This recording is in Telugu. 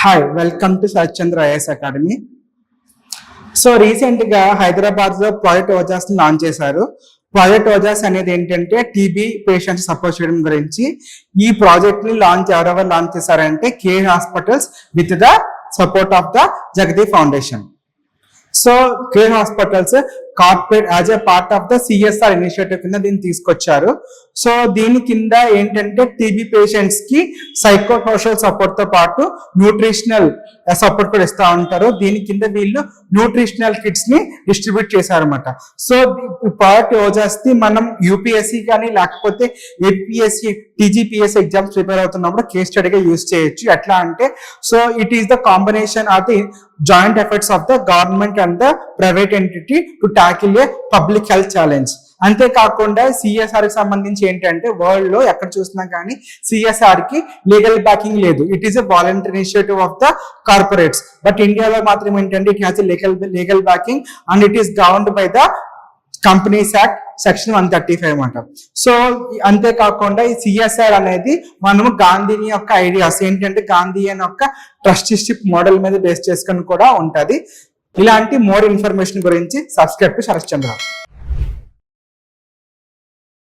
హాయ్, వెల్కమ్ టు సత్ చంద్ర ఐఎస్ అకాడమీ. సో రీసెంట్ గా హైదరాబాద్ లో ప్రాజెక్ట్ ఓజాస్ ని లాంచ్ చేశారు. ప్రాజెక్ట్ ఓజాస్ అనేది ఏంటంటే టీబీ పేషెంట్స్ సపోర్ట్ చేయడం గురించి. ఈ ప్రాజెక్ట్ ని ఎవరెవరు లాంచ్ చేశారంటే K hospitals with the support of the Jagadi foundation. So K hospitals corporate as a part of the CSR initiative కింద దీన్ని తీసుకొచ్చారు. సో దీని కింద ఏంటంటే టీబీ పేషెంట్స్ కి సైకో సోషల్ సపోర్ట్ తో పాటు న్యూట్రిషనల్ సపోర్ట్ కూడా ఇస్తా ఉంటారు. దీని కింద వీళ్ళు న్యూట్రిషనల్ కిట్స్ ని డిస్ట్రిబ్యూట్ చేశారన్నమాట. సో ప్రాజెక్ట్ ఓజాస్ ని మనం యూపీఎస్సీ కానీ లేకపోతే ఏపీఎస్సీ టీజీపీఎస్సీ ఎగ్జామ్స్ ప్రిపేర్ అవుతున్నప్పుడు కేస్ స్టడీగా యూజ్ చేయొచ్చు. ఎట్లా అంటే so it is the combination of the joint efforts of the government and the private entity to tackle A public health challenge. అంతేకాకుండా సిఎస్ఆర్ కి సంబంధించి ఏంటంటే వరల్డ్ లో ఎక్కడ చూసినా కానీ సిఎస్ఆర్ కి లీగల్ బ్యాకింగ్ లేదు. It is a voluntary initiative of the corporates. But ఇండియాలో మాత్రం ఏంటంటే it has legal backing and it is governed by the companies act section 135 అన్నమాట. సో అంతేకాకుండా ఈ సిఎస్ఆర్ అనేది మనము గాంధీని యొక్క ఐడియాస్ ఏంటంటే గాంధీ అని యొక్క ట్రస్టీషిప్ మోడల్ మీద బేస్ చేసుకొని కూడా ఉంటది. ఇలాంటి మోర్ ఇన్ఫర్మేషన్ గురించి సబ్స్క్రైబ్ టు శరత్ చంద్ర.